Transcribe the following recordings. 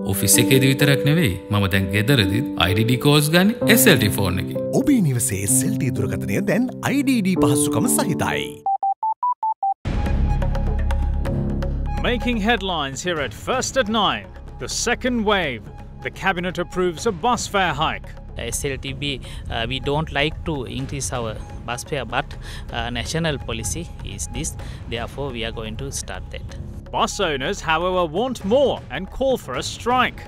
Office එකේදී විතරක් නෙවෙයි මම දැන් ගෙදරදීත් IDD calls ගන්න SLT phone එකේ. ඔබේ නිවසේ SLT දුරකථනය දැන් IDD පහසුකම සහිතයි. Making headlines here at First at 9. The second wave. The cabinet approves a bus fare hike. SLTB, we don't like to increase our bus fare, but national policy is this. Therefore, we are going to start that. Bus owners, however, want more and call for a strike.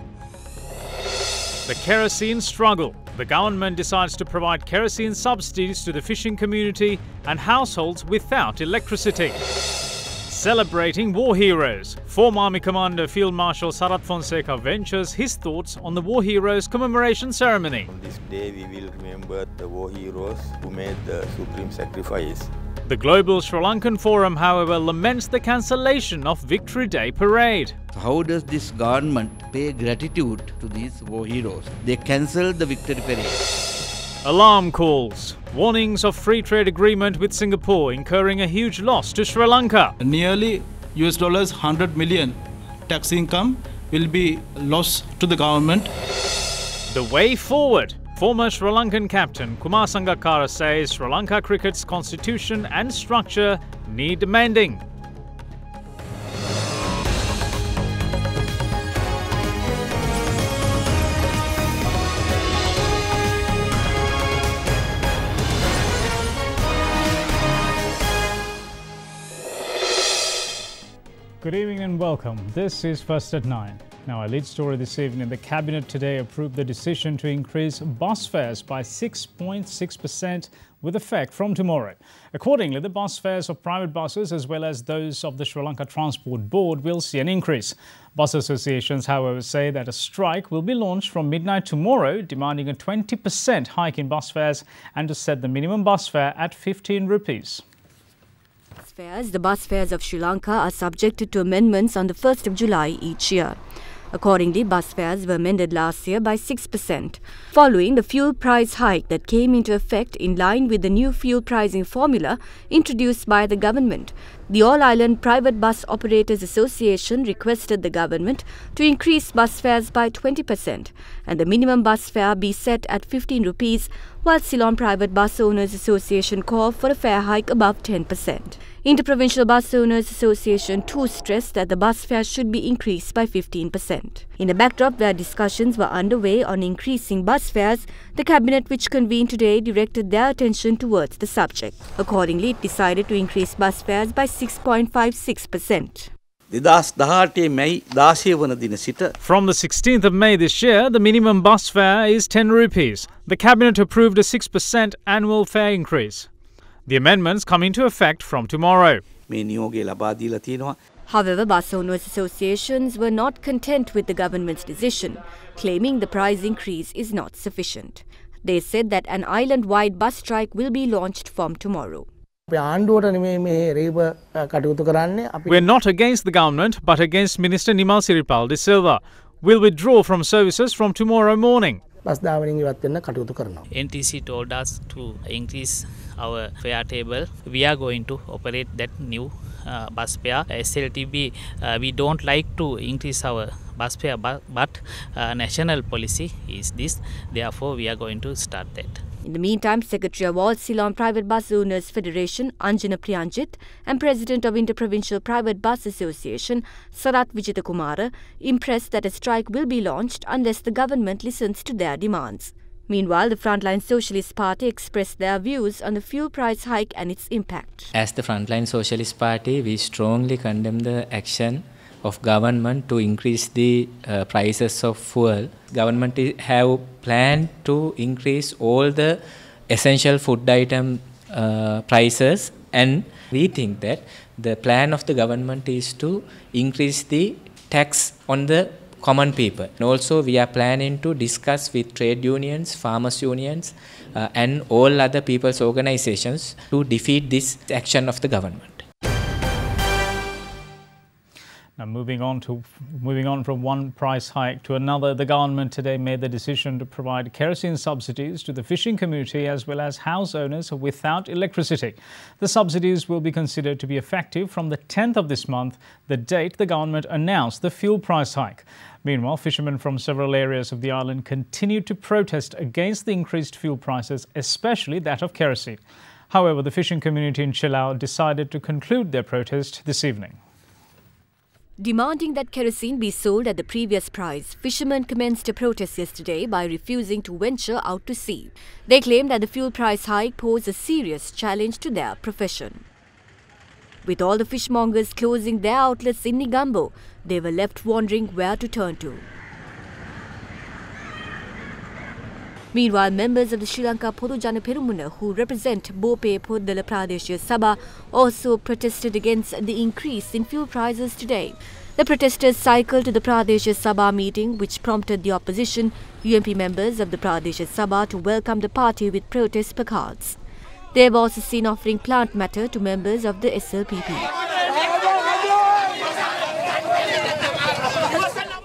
The kerosene struggle. The government decides to provide kerosene subsidies to the fishing community and households without electricity. Celebrating war heroes. Former Army Commander Field Marshal Sarath Fonseca ventures his thoughts on the war heroes commemoration ceremony. On this day we will remember the war heroes who made the supreme sacrifice. The Global Sri Lankan Forum, however, laments the cancellation of Victory Day parade. How does this government pay gratitude to these war heroes? They cancelled the Victory Parade. Alarm calls. Warnings of free trade agreement with Singapore incurring a huge loss to Sri Lanka. Nearly $100 million tax income will be lost to the government. The way forward. Former Sri Lankan captain Kumar Sangakkara says Sri Lanka cricket's constitution and structure need amending. Good evening and welcome. This is First at 9. Now, our lead story this evening, the Cabinet today approved the decision to increase bus fares by 6.6% with effect from tomorrow. Accordingly, the bus fares of private buses as well as those of the Sri Lanka Transport Board will see an increase. Bus associations, however, say that a strike will be launched from midnight tomorrow, demanding a 20% hike in bus fares and to set the minimum bus fare at 15 rupees. The bus fares of Sri Lanka are subjected to amendments on the 1st of July each year. Accordingly, bus fares were amended last year by 6%, following the fuel price hike that came into effect in line with the new fuel pricing formula introduced by the government. The All-Island Private Bus Operators Association requested the government to increase bus fares by 20% and the minimum bus fare be set at 15 rupees, while Ceylon Private Bus Owners Association called for a fare hike above 10%. Interprovincial Bus Owners Association too stressed that the bus fare should be increased by 15%. In a backdrop where discussions were underway on increasing bus fares, the Cabinet, which convened today, directed their attention towards the subject. Accordingly, it decided to increase bus fares by 6.56%. From the 16th of May this year, the minimum bus fare is 10 rupees. The Cabinet approved a 6% annual fare increase. The amendments come into effect from tomorrow. However, bus owners associations were not content with the government's decision, claiming the price increase is not sufficient. They said that an island-wide bus strike will be launched from tomorrow. We're not against the government, but against Minister Nimal Siripal de Silva. We'll withdraw from services from tomorrow morning. NTC told us to increase our fare table. We are going to operate that new bus fare. SLTB, we don't like to increase our bus fare, but national policy is this. Therefore, we are going to start that. In the meantime, Secretary of All Ceylon Private Bus Owners Federation, Anjana Priyanjit, and President of Interprovincial Private Bus Association, Sarath Vijitakumara, impressed that a strike will be launched unless the government listens to their demands. Meanwhile, the Frontline Socialist Party expressed their views on the fuel price hike and its impact. As the Frontline Socialist Party, we strongly condemn the action of government to increase the prices of fuel. Government have planned to increase all the essential food item prices, and we think that the plan of the government is to increase the tax on the common people. And also we are planning to discuss with trade unions, farmers unions and all other people's organizations to defeat this action of the government. Now, moving on from one price hike to another, the government today made the decision to provide kerosene subsidies to the fishing community as well as house owners without electricity. The subsidies will be considered to be effective from the 10th of this month, the date the government announced the fuel price hike. Meanwhile, fishermen from several areas of the island continued to protest against the increased fuel prices, especially that of kerosene. However, the fishing community in Chilau decided to conclude their protest this evening. Demanding that kerosene be sold at the previous price, fishermen commenced a protest yesterday by refusing to venture out to sea. They claimed that the fuel price hike posed a serious challenge to their profession. With all the fishmongers closing their outlets in Negombo, they were left wondering where to turn to. Meanwhile, members of the Sri Lanka Podujana Perumuna, who represent Bope Poddala Pradeshiya Sabha, also protested against the increase in fuel prices today. The protesters cycled to the Pradeshiya Sabha meeting, which prompted the opposition UMP members of the Pradeshiya Sabha to welcome the party with protest placards. They have also seen offering plant matter to members of the SLPP.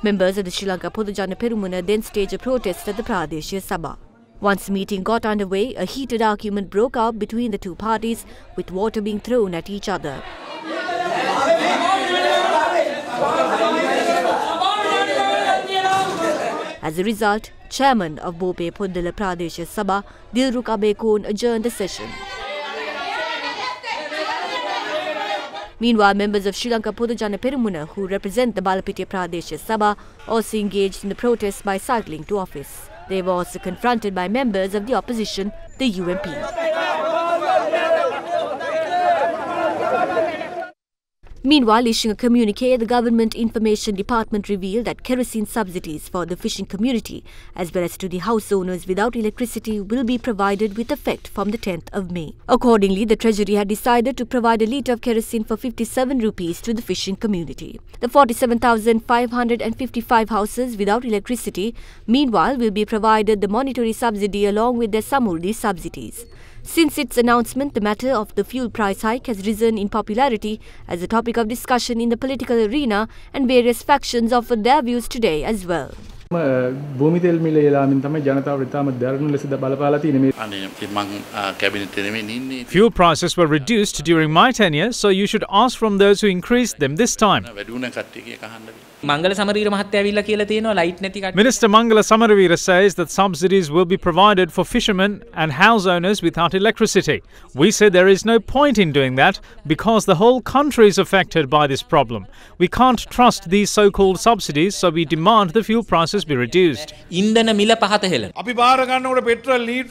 Members of the Sri Lanka Podujana Perumuna then staged a protest at the Pradeshiya Sabha. Once the meeting got underway, a heated argument broke out between the two parties, with water being thrown at each other. As a result, Chairman of Bope Poddala Pradeshiya Sabha, Dilruk Abekon, adjourned the session. Meanwhile, members of Sri Lanka Podujana Perumuna, who represent the Balapitiya Pradeshiya Sabha, also engaged in the protest by cycling to office. They were also confronted by members of the opposition, the UMP. Meanwhile, issuing a communique, the Government Information Department revealed that kerosene subsidies for the fishing community as well as to the house owners without electricity will be provided with effect from the 10th of May. Accordingly, the Treasury had decided to provide a litre of kerosene for 57 rupees to the fishing community. The 47,555 houses without electricity, meanwhile, will be provided the monetary subsidy along with their Samurdhi subsidies. Since its announcement, the matter of the fuel price hike has risen in popularity as a topic of discussion in the political arena, and various factions offered their views today as well. භූමි තෙල් මිල ඒලාමින් තමයි ජනතාව ඉතාම දරුණු ලෙස බලපාලා තියෙන්නේ මේ Fuel prices were reduced during my tenure, so you should ask from those who increased them this time. මංගල සමරීර මහත්තයා ඇවිල්ලා කියලා තියෙනවා ලයිට් නැති කට්ටිය. Minister Mangala Samaravira says that subsidies will be provided for fishermen and house owners without electricity. We said there is no point in doing that because the whole country is affected by this problem. We can't trust these so-called subsidies, so we demand the fuel prices be reduced. ඉන්ධන මිල පහත හෙළන.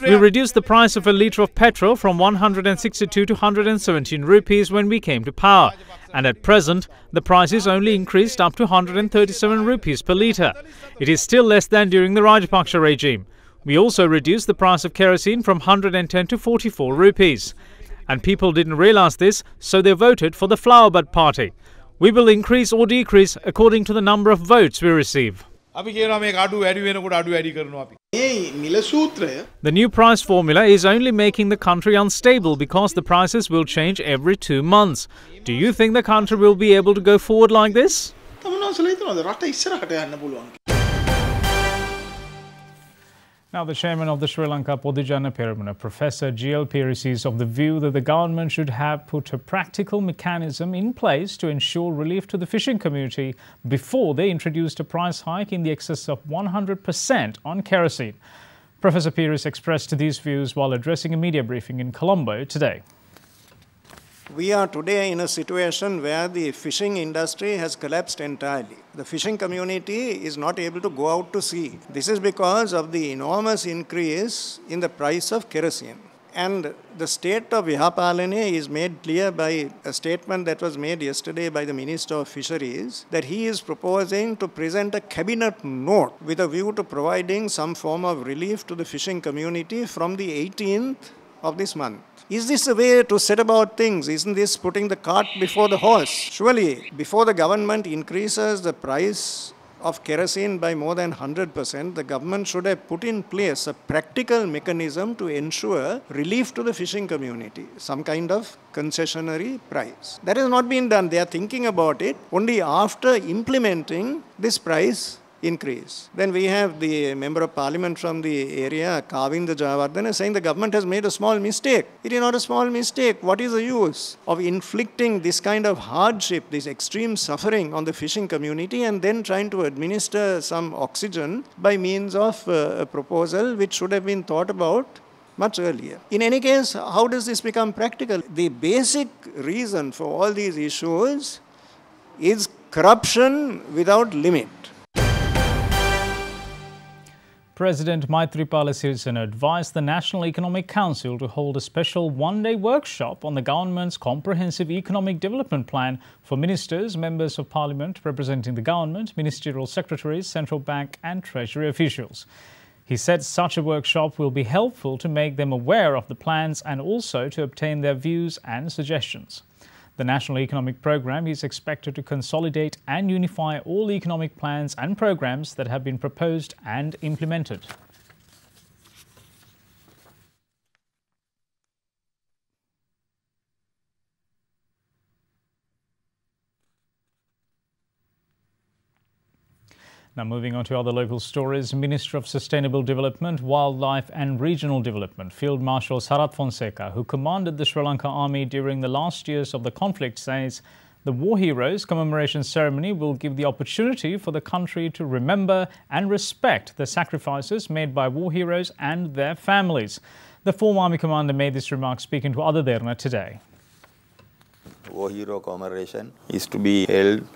We reduced the price of a litre of petrol from 162 to 117 rupees when we came to power. And at present, the price is only increased up to 137 rupees per litre. It is still less than during the Rajapaksa regime. We also reduced the price of kerosene from 110 to 44 rupees. And people didn't realise this, so they voted for the Flower Bud Party. We will increase or decrease according to the number of votes we receive. The new price formula is only making the country unstable because the prices will change every 2 months. Do you think the country will be able to go forward like this? Now, the chairman of the Sri Lanka Podujana Perumuna, Professor G.L. Peiris, is of the view that the government should have put a practical mechanism in place to ensure relief to the fishing community before they introduced a price hike in the excess of 100% on kerosene. Professor Peiris expressed these views while addressing a media briefing in Colombo today. We are today in a situation where the fishing industry has collapsed entirely. The fishing community is not able to go out to sea. This is because of the enormous increase in the price of kerosene. And the state of Vihapalane is made clear by a statement that was made yesterday by the Minister of Fisheries, that he is proposing to present a cabinet note with a view to providing some form of relief to the fishing community from the 18th of this month. Is this a way to set about things? Isn't this putting the cart before the horse? Surely, before the government increases the price of kerosene by more than 100%, the government should have put in place a practical mechanism to ensure relief to the fishing community, some kind of concessionary price. That has not been done. They are thinking about it only after implementing this price increase. Then we have the Member of Parliament from the area, Kavinda Jayawardena, saying the government has made a small mistake. It is not a small mistake. What is the use of inflicting this kind of hardship, this extreme suffering on the fishing community and then trying to administer some oxygen by means of a proposal which should have been thought about much earlier. In any case, how does this become practical? The basic reason for all these issues is corruption without limit. President Maithripala Sirisena advised the National Economic Council to hold a special one-day workshop on the government's comprehensive economic development plan for ministers, members of parliament representing the government, ministerial secretaries, central bank and treasury officials. He said such a workshop will be helpful to make them aware of the plans and also to obtain their views and suggestions. The National Economic Programme is expected to consolidate and unify all economic plans and programmes that have been proposed and implemented. Now moving on to other local stories, Minister of Sustainable Development, Wildlife and Regional Development, Field Marshal Sarath Fonseca, who commanded the Sri Lanka Army during the last years of the conflict, says the War Heroes commemoration ceremony will give the opportunity for the country to remember and respect the sacrifices made by war heroes and their families. The former Army commander made this remark speaking to Ada Derana today. War Hero commemoration is to be held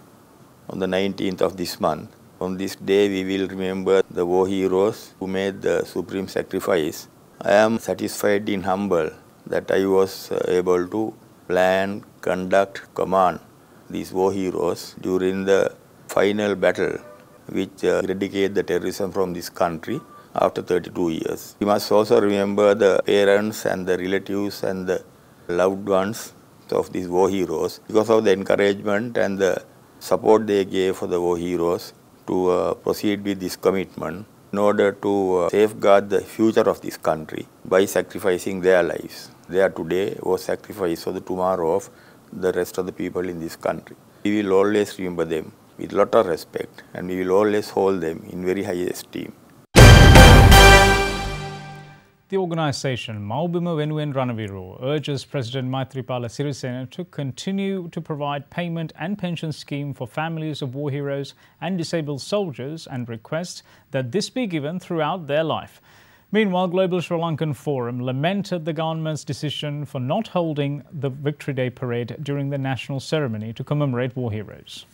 on the 19th of this month. On this day, we will remember the war heroes who made the supreme sacrifice. I am satisfied and humble that I was able to plan, conduct, command these war heroes during the final battle which eradicate the terrorism from this country after 32 years. We must also remember the parents and the relatives and the loved ones of these war heroes because of the encouragement and the support they gave for the war heroes to proceed with this commitment in order to safeguard the future of this country by sacrificing their lives. Their today was sacrifice for the tomorrow of the rest of the people in this country. We will always remember them with a lot of respect and we will always hold them in very high esteem. The organisation Maubima Venuwen Ranaviro urges President Maithripala Sirisena to continue to provide payment and pension scheme for families of war heroes and disabled soldiers and requests that this be given throughout their life. Meanwhile, Global Sri Lankan Forum lamented the government's decision for not holding the Victory Day parade during the national ceremony to commemorate war heroes.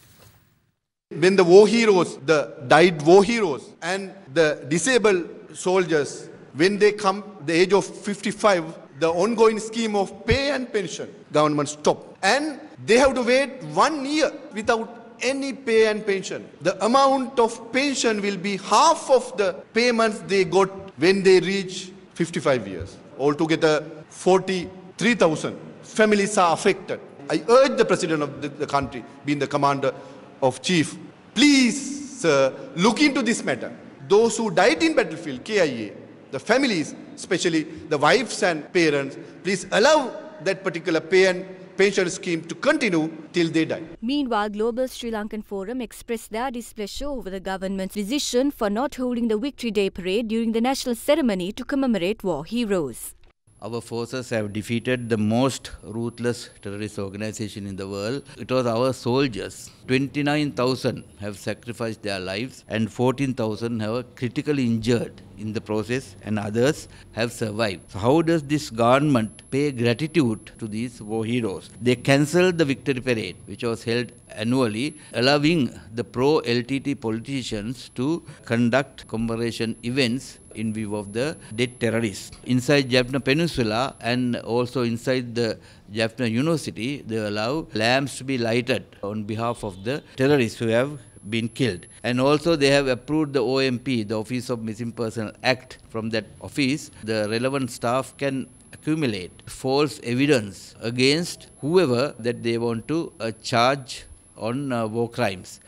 When the war heroes, the died war heroes and the disabled soldiers, when they come the age of 55, the ongoing scheme of pay and pension, government stop. And they have to wait 1 year without any pay and pension. The amount of pension will be half of the payments they got when they reach 55 years. Altogether, 43,000 families are affected. I urge the President of the country, being the Commander of Chief, please, sir, look into this matter. Those who died in battlefield, KIA, the families, especially the wives and parents, please allow that particular pay and pension scheme to continue till they die. Meanwhile, Global Sri Lankan Forum expressed their displeasure over the government's decision for not holding the Victory Day parade during the national ceremony to commemorate war heroes. Our forces have defeated the most ruthless terrorist organization in the world. It was our soldiers. 29,000 have sacrificed their lives and 14,000 have critically injured in the process and others have survived. So how does this government pay gratitude to these war heroes? They cancelled the Victory Parade, which was held annually, allowing the pro-LTT politicians to conduct commemoration events in view of the dead terrorists. Inside Jaffna Peninsula and also inside the Jaffna University, they allow lamps to be lighted on behalf of the terrorists who have been killed. And also they have approved the OMP, the Office of Missing Personnel Act. From that office, the relevant staff can accumulate false evidence against whoever that they want to charge on war crimes.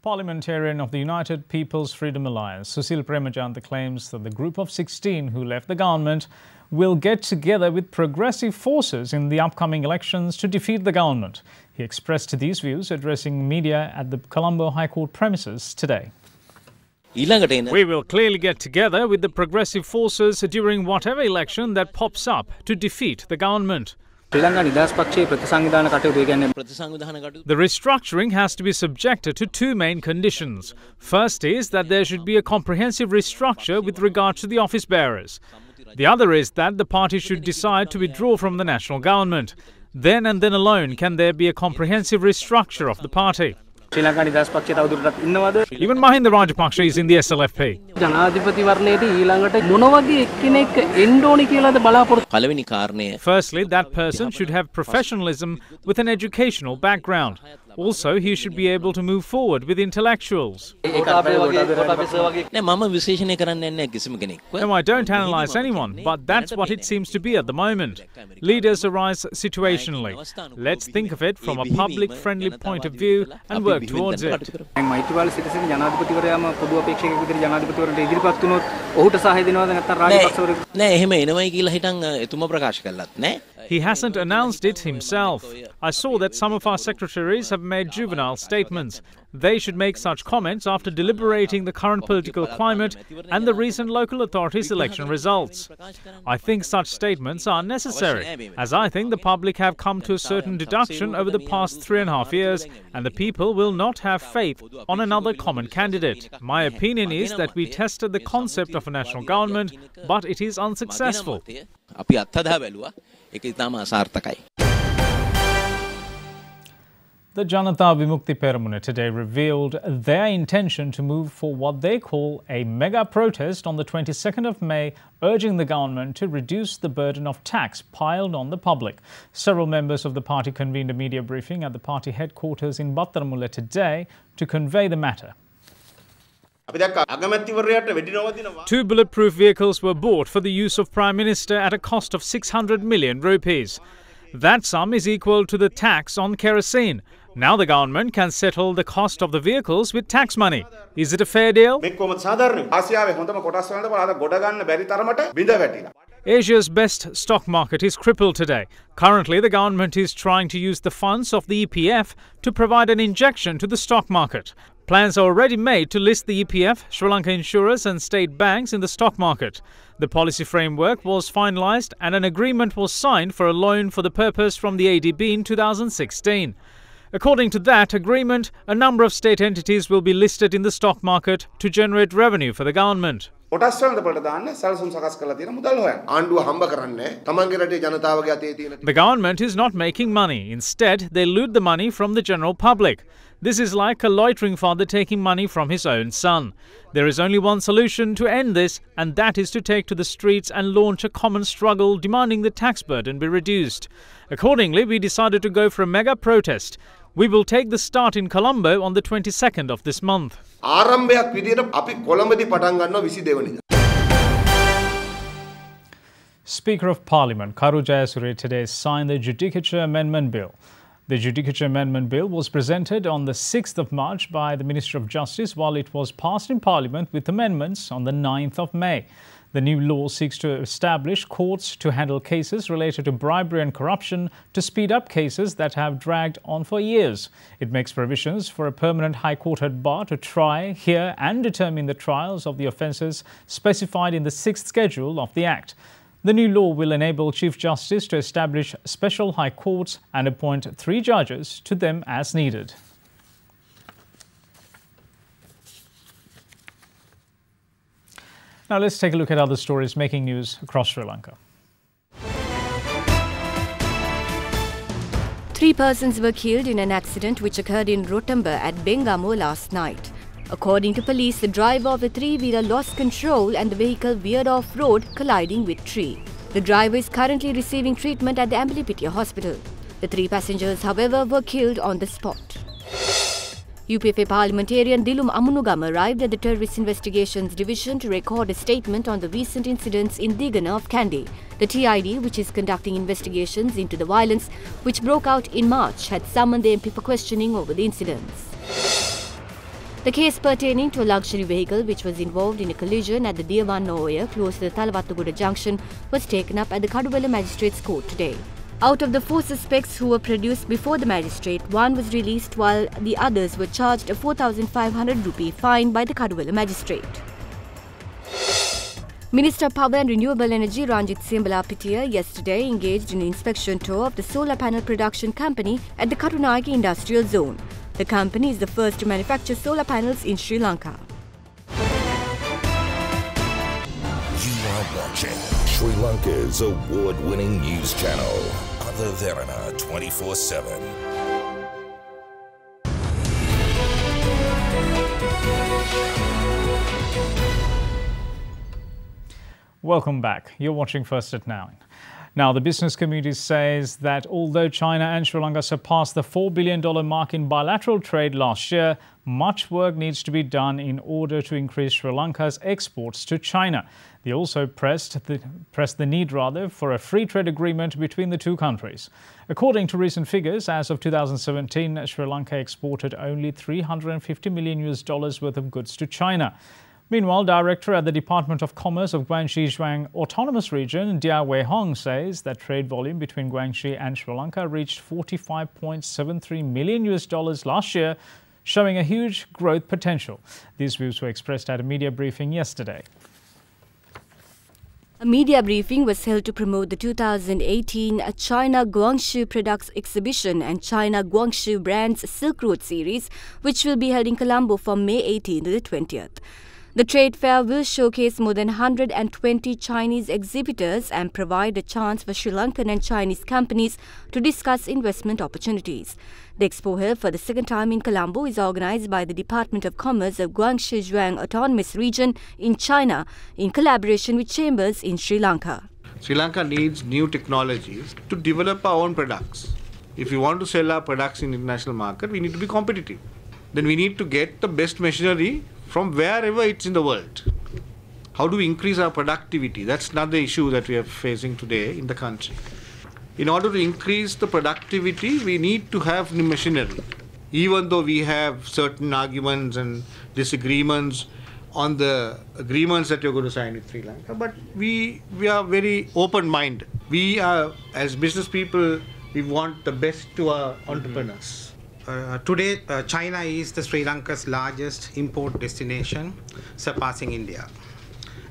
Parliamentarian of the United People's Freedom Alliance, Susil Premajanta, claims that the group of 16 who left the government will get together with progressive forces in the upcoming elections to defeat the government. He expressed these views addressing media at the Colombo High Court premises today. We will clearly get together with the progressive forces during whatever election that pops up to defeat the government. The restructuring has to be subjected to two main conditions. First is that there should be a comprehensive restructure with regard to the office bearers. The other is that the party should decide to withdraw from the national government. Then and then alone can there be a comprehensive restructure of the party. Even Mahinda Rajapaksa is in the SLFP. Firstly, that person should have professionalism with an educational background. Also, he should be able to move forward with intellectuals. No, I don't analyse anyone, but that's what it seems to be at the moment. Leaders arise situationally. Let's think of it from a public-friendly point of view and work towards it. He hasn't announced it himself. I saw that some of our secretaries have made juvenile statements. They should make such comments after deliberating the current political climate and the recent local authorities' election results. I think such statements are necessary, as I think the public have come to a certain deduction over the past 3.5 years, and the people will not have faith on another common candidate. My opinion is that we tested the concept of a national government, but it is unsuccessful. The Janata Vimukti Peramuna today revealed their intention to move for what they call a mega protest on the 22nd of May, urging the government to reduce the burden of tax piled on the public. Several members of the party convened a media briefing at the party headquarters in Battaramula today to convey the matter. 2 bulletproof vehicles were bought for the use of Prime Minister at a cost of 600 million rupees. That sum is equal to the tax on kerosene. Now the government can settle the cost of the vehicles with tax money. Is it a fair deal? Asia's best stock market is crippled today. Currently, the government is trying to use the funds of the EPF to provide an injection to the stock market. Plans are already made to list the EPF, Sri Lanka insurers and state banks in the stock market. The policy framework was finalised and an agreement was signed for a loan for the purpose from the ADB in 2016. According to that agreement, a number of state entities will be listed in the stock market to generate revenue for the government. The government is not making money. Instead, they loot the money from the general public. This is like a loitering father taking money from his own son. There is only one solution to end this, and that is to take to the streets and launch a common struggle demanding the tax burden be reduced. Accordingly, we decided to go for a mega protest. We will take the start in Colombo on the 22nd of this month. Speaker of Parliament Karu Jayasuriya today signed the Judicature Amendment Bill. The Judicature Amendment Bill was presented on the 6th of March by the Minister of Justice, while it was passed in Parliament with amendments on the 9th of May. The new law seeks to establish courts to handle cases related to bribery and corruption to speed up cases that have dragged on for years. It makes provisions for a permanent High Court head bar to try, hear and determine the trials of the offences specified in the 6th schedule of the Act. The new law will enable Chief Justice to establish special high courts and appoint 3 judges to them as needed. Now let's take a look at other stories making news across Sri Lanka. 3 persons were killed in an accident which occurred in Rotamba at Bengamo last night. According to police, the driver of the 3-wheeler lost control and the vehicle veered off-road, colliding with a tree. The driver is currently receiving treatment at the Ambalipitia Hospital. The 3 passengers, however, were killed on the spot. UPFA parliamentarian Dilum Amunugam arrived at the Terrorist Investigations Division to record a statement on the recent incidents in Derana of Kandy. The TID, which is conducting investigations into the violence which broke out in March, had summoned the MP for questioning over the incidents. The case pertaining to a luxury vehicle which was involved in a collision at the Derana area close to the Thalawattugoda junction was taken up at the Kaduvela Magistrates Court today. Out of the 4 suspects who were produced before the magistrate, 1 was released while the others were charged a 4,500 rupee fine by the Kaduvela magistrate. Minister of Power and Renewable Energy Ranjit Siambalapitiya yesterday engaged in an inspection tour of the solar panel production company at the Katunayake Industrial Zone. The company is the first to manufacture solar panels in Sri Lanka. You are watching Sri Lanka's award-winning news channel, Derana 24/7. Welcome back. You're watching First at 9. Now, the business community says that although China and Sri Lanka surpassed the $4 billion mark in bilateral trade last year, much work needs to be done in order to increase Sri Lanka's exports to China. They also pressed the need for a free trade agreement between the two countries. According to recent figures, as of 2017, Sri Lanka exported only $350 million worth of goods to China. Meanwhile, Director at the Department of Commerce of Guangxi Zhuang Autonomous Region, Dia Wei Hong, says that trade volume between Guangxi and Sri Lanka reached $45.73 million last year, showing a huge growth potential. These views were expressed at a media briefing yesterday. A media briefing was held to promote the 2018 China Guangzhou Products Exhibition and China Guangzhou Brands Silk Road Series, which will be held in Colombo from May 18th to the 20th. The trade fair will showcase more than 120 Chinese exhibitors and provide a chance for Sri Lankan and Chinese companies to discuss investment opportunities. The expo, held for the second time in Colombo, is organized by the Department of Commerce of Guangxi Zhuang Autonomous Region in China in collaboration with chambers in Sri Lanka. Sri Lanka needs new technologies to develop our own products. If we want to sell our products in the international market, we need to be competitive. Then we need to get the best machinery from wherever it's in the world. How do we increase our productivity? That's not the issue that we are facing today in the country. In order to increase the productivity, we need to have new machinery. Even though we have certain arguments and disagreements on the agreements that you're going to sign with Sri Lanka, but we are very open-minded. We are, as business people, we want the best to our entrepreneurs. Today, China is the Sri Lanka's largest import destination, surpassing India,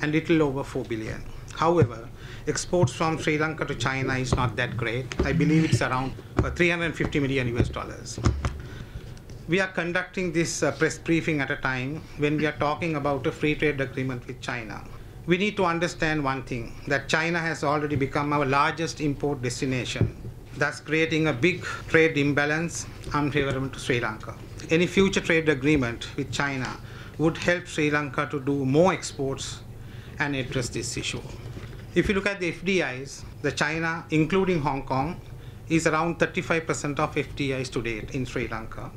and little over 4 billion. However, exports from Sri Lanka to China is not that great. I believe it's around $350 million. We are conducting this press briefing at a time when we are talking about a free trade agreement with China. We need to understand one thing, that China has already become our largest import destination, thus creating a big trade imbalance unfavorable to Sri Lanka. Any future trade agreement with China would help Sri Lanka to do more exports and address this issue. If you look at the FDIs, the China, including Hong Kong, is around 35% of FDIs to date in Sri Lanka,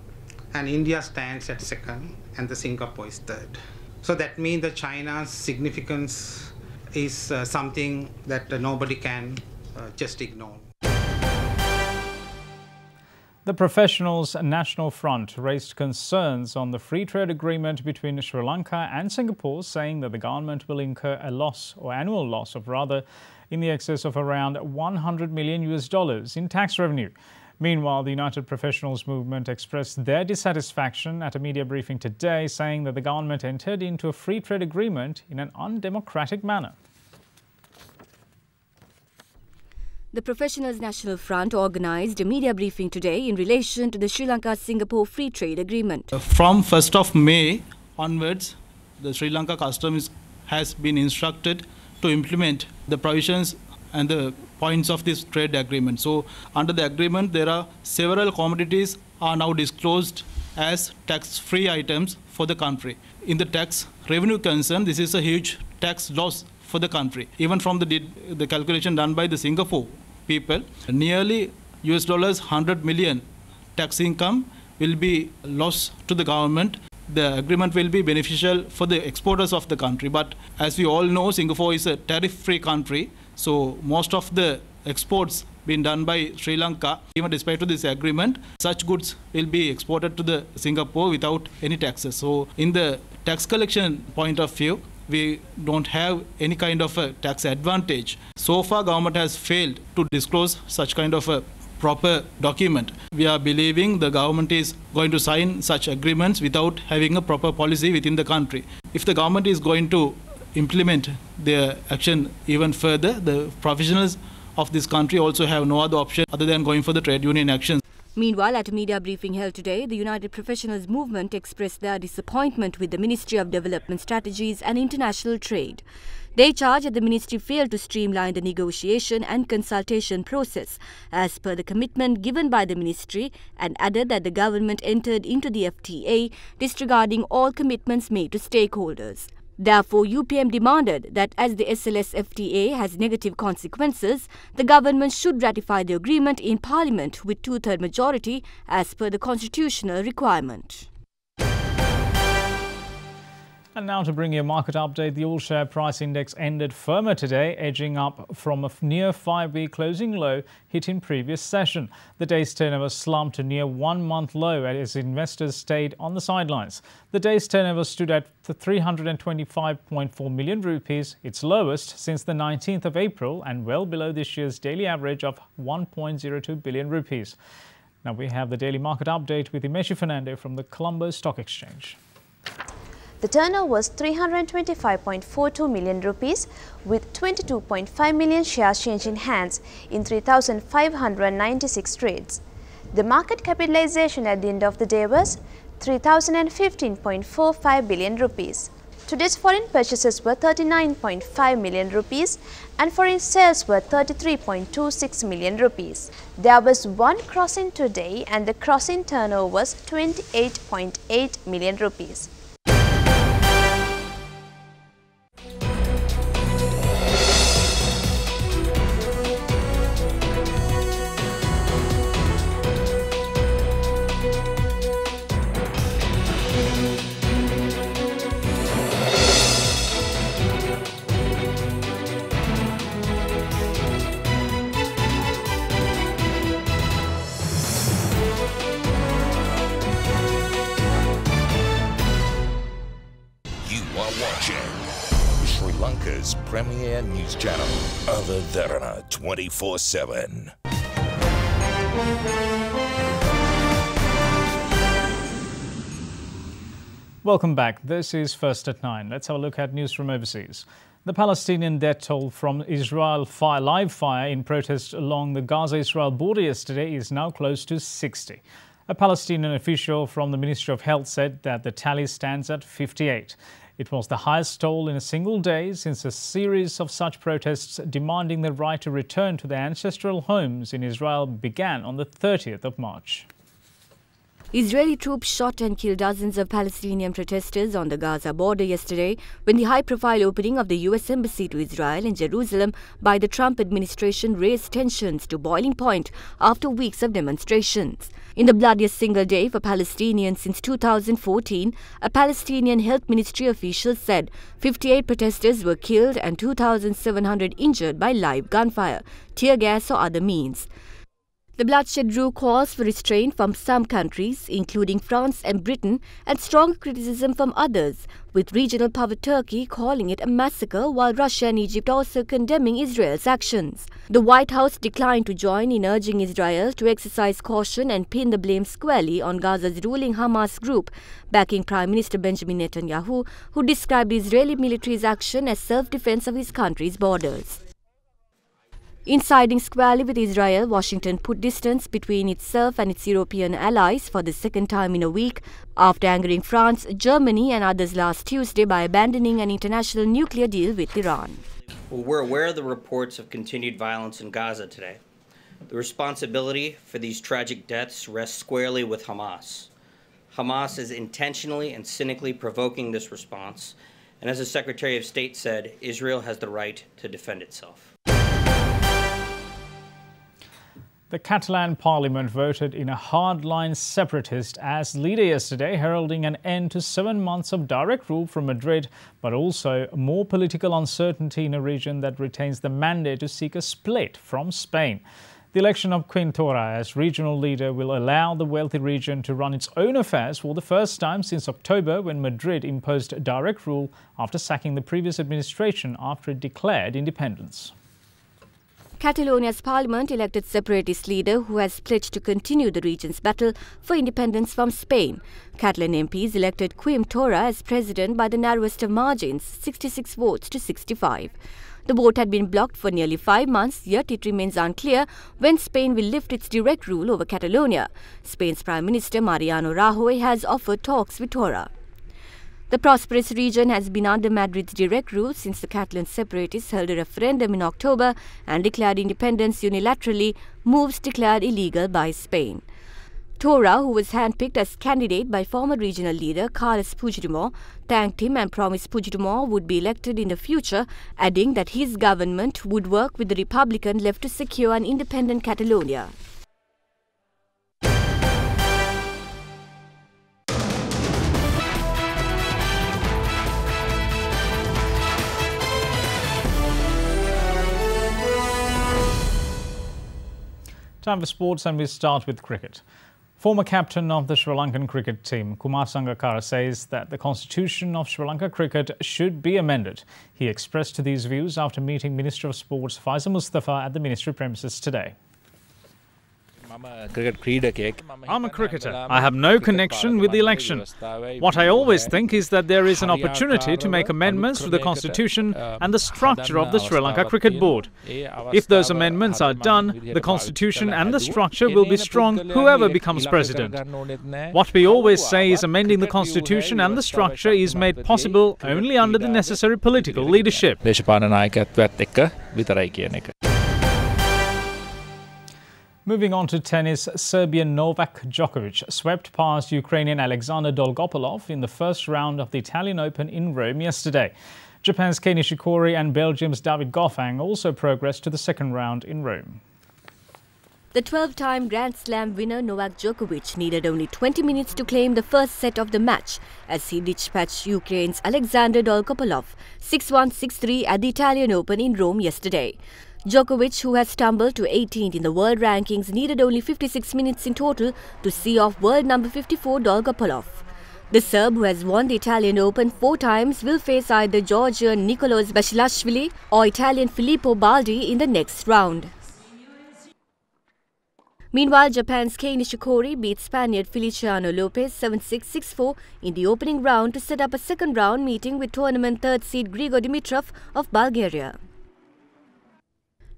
and India stands at second, and the Singapore is third. So that means that China's significance is something that nobody can just ignore. The Professionals National Front raised concerns on the free trade agreement between Sri Lanka and Singapore, saying that the government will incur a loss, or annual loss of rather, in the excess of around $100 million in tax revenue. Meanwhile, the United Professionals Movement expressed their dissatisfaction at a media briefing today, saying that the government entered into a free trade agreement in an undemocratic manner. The Professionals National Front organised a media briefing today in relation to the Sri Lanka-Singapore Free Trade Agreement. From 1st of May onwards, the Sri Lanka Customs has been instructed to implement the provisions and the points of this trade agreement. So, under the agreement, there are several commodities are now disclosed as tax-free items for the country. In the tax revenue concern, this is a huge tax loss for the country. Even from the calculation done by the Singapore people, nearly $100 million tax income will be lost to the government. The agreement will be beneficial for the exporters of the country. But as we all know, Singapore is a tariff-free country, so most of the exports been done by Sri Lanka. Even despite of this agreement, such goods will be exported to the Singapore without any taxes. So in the tax collection point of view, we don't have any kind of a tax advantage. So far, government has failed to disclose such kind of a proper document. We are believing the government is going to sign such agreements without having a proper policy within the country. If the government is going to implement their action even further, the professionals of this country also have no other option other than going for the trade union actions. Meanwhile, at a media briefing held today, the United Professionals Movement expressed their disappointment with the Ministry of Development Strategies and International Trade. They charge that the ministry failed to streamline the negotiation and consultation process as per the commitment given by the ministry, and added that the government entered into the FTA disregarding all commitments made to stakeholders. Therefore, UPM demanded that as the SLS FTA has negative consequences, the government should ratify the agreement in Parliament with two-thirds majority as per the constitutional requirement. And now to bring you a market update, the all-share price index ended firmer today, edging up from a near 5-week closing low hit in previous session. The day's turnover slumped to near 1-month low as investors stayed on the sidelines. The day's turnover stood at 325.4 million rupees, its lowest since the 19th of April and well below this year's daily average of 1.02 billion rupees. Now we have the daily market update with Imeshi Fernando from the Colombo Stock Exchange. The turnover was 325.42 million rupees with 22.5 million shares changing hands in 3,596 trades. The market capitalization at the end of the day was 3,015.45 billion rupees. Today's foreign purchases were 39.5 million rupees and foreign sales were 33.26 million rupees. There was one crossing today and the crossing turnover was 28.8 million rupees. Sri Lanka's premier news channel, Derana 24/7. Welcome back. This is First at 9. Let's have a look at news from overseas. The Palestinian death toll from Israel live fire in protest along the Gaza-Israel border yesterday is now close to 60. A Palestinian official from the Ministry of Health said that the tally stands at 58. It was the highest toll in a single day since a series of such protests demanding the right to return to their ancestral homes in Israel began on the 30th of March. Israeli troops shot and killed dozens of Palestinian protesters on the Gaza border yesterday when the high-profile opening of the US embassy to Israel in Jerusalem by the Trump administration raised tensions to boiling point after weeks of demonstrations. In the bloodiest single day for Palestinians since 2014, a Palestinian health ministry official said 58 protesters were killed and 2,700 injured by live gunfire, tear gas or other means. The bloodshed drew calls for restraint from some countries, including France and Britain, and strong criticism from others, with regional power Turkey calling it a massacre while Russia and Egypt also condemning Israel's actions. The White House declined to join in urging Israel to exercise caution and pin the blame squarely on Gaza's ruling Hamas group, backing Prime Minister Benjamin Netanyahu, who described the Israeli military's action as self-defense of his country's borders. In siding squarely with Israel, Washington put distance between itself and its European allies for the second time in a week after angering France, Germany and others last Tuesday by abandoning an international nuclear deal with Iran. Well, we're aware of the reports of continued violence in Gaza today. The responsibility for these tragic deaths rests squarely with Hamas. Hamas is intentionally and cynically provoking this response, and as the Secretary of State said, Israel has the right to defend itself. The Catalan parliament voted in a hardline separatist as leader yesterday, heralding an end to 7 months of direct rule from Madrid, but also more political uncertainty in a region that retains the mandate to seek a split from Spain. The election of Queen Tora as regional leader will allow the wealthy region to run its own affairs for the first time since October, when Madrid imposed direct rule after sacking the previous administration after it declared independence. Catalonia's parliament elected separatist leader who has pledged to continue the region's battle for independence from Spain. Catalan MPs elected Quim Torra as president by the narrowest of margins, 66 votes to 65. The vote had been blocked for nearly 5 months, yet it remains unclear when Spain will lift its direct rule over Catalonia. Spain's Prime Minister Mariano Rajoy has offered talks with Torra. The prosperous region has been under Madrid's direct rule since the Catalan separatists held a referendum in October and declared independence unilaterally, moves declared illegal by Spain. Torra, who was handpicked as candidate by former regional leader Carles Puigdemont, thanked him and promised Puigdemont would be elected in the future, adding that his government would work with the Republican left to secure an independent Catalonia. Time for sports, and we start with cricket. Former captain of the Sri Lankan cricket team, Kumar Sangakkara, says that the constitution of Sri Lanka cricket should be amended. He expressed these views after meeting Minister of Sports Faisal Mustafa at the ministry premises today. I'm a cricketer. I have no connection with the election. What I always think is that there is an opportunity to make amendments to the constitution and the structure of the Sri Lanka Cricket Board. If those amendments are done, the constitution and the structure will be strong, whoever becomes president. What we always say is amending the constitution and the structure is made possible only under the necessary political leadership. Moving on to tennis, Serbian Novak Djokovic swept past Ukrainian Alexander Dolgopolov in the first round of the Italian Open in Rome yesterday. Japan's Kei Nishikori and Belgium's David Goffin also progressed to the second round in Rome. The 12-time Grand Slam winner Novak Djokovic needed only 20 minutes to claim the first set of the match as he dispatched Ukraine's Alexander Dolgopolov 6-1, 6-3 at the Italian Open in Rome yesterday. Djokovic, who has stumbled to 18th in the world rankings, needed only 56 minutes in total to see off world number 54 Dolgopolov. The Serb, who has won the Italian Open 4 times, will face either Georgian Nicolas Basilashvili or Italian Filippo Baldi in the next round. Meanwhile, Japan's Kei Nishikori beat Spaniard Feliciano Lopez 7-6, 6-4 in the opening round to set up a second round meeting with tournament third seed Grigor Dimitrov of Bulgaria.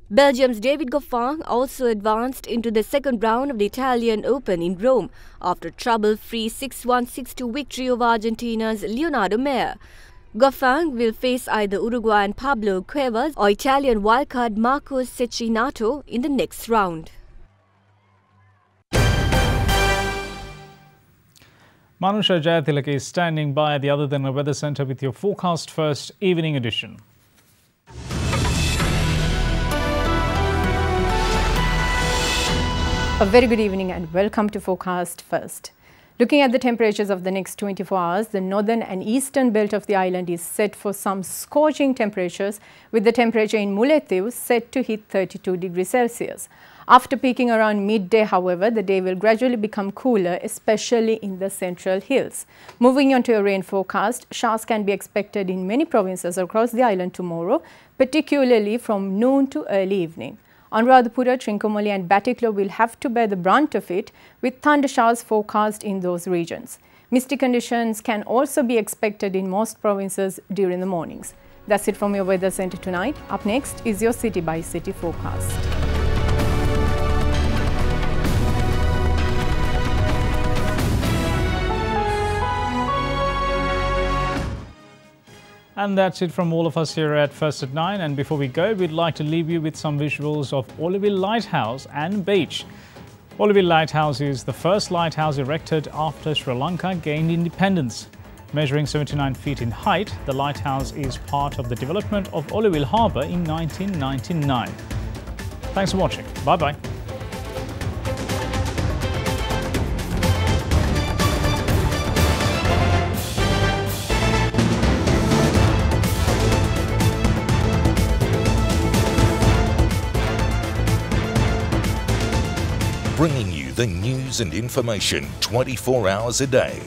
Belgium's David Goffin also advanced into the second round of the Italian Open in Rome after trouble-free 6-1, 6-2 victory over Argentina's Leonardo Meyer. Goffin will face either Uruguayan Pablo Cuevas or Italian wildcard Marco Cecchinato in the next round. Manusha Jayatilaka is standing by at the Other Than a Weather Centre with your Forecast First evening edition. A very good evening and welcome to Forecast First. Looking at the temperatures of the next 24 hours, the northern and eastern belt of the island is set for some scorching temperatures, with the temperature in Mullaitivu set to hit 32 degrees Celsius. After peaking around midday, however, the day will gradually become cooler, especially in the central hills. Moving on to a rain forecast, showers can be expected in many provinces across the island tomorrow, particularly from noon to early evening. Anuradhapura, Trincomalee and Batticaloa will have to bear the brunt of it, with thunder showers forecast in those regions. Misty conditions can also be expected in most provinces during the mornings. That's it from your weather centre tonight. Up next is your city by city forecast. And that's it from all of us here at First at 9. And before we go, we'd like to leave you with some visuals of Oliville Lighthouse and beach. Oliville Lighthouse is the first lighthouse erected after Sri Lanka gained independence. Measuring 79 feet in height, the lighthouse is part of the development of Oliville Harbour in 1999. Thanks for watching. Bye-bye. bringing you the news and information 24 hours a day.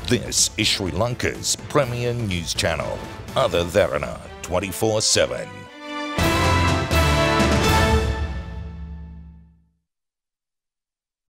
This is Sri Lanka's premier news channel, Other Derana 24/7.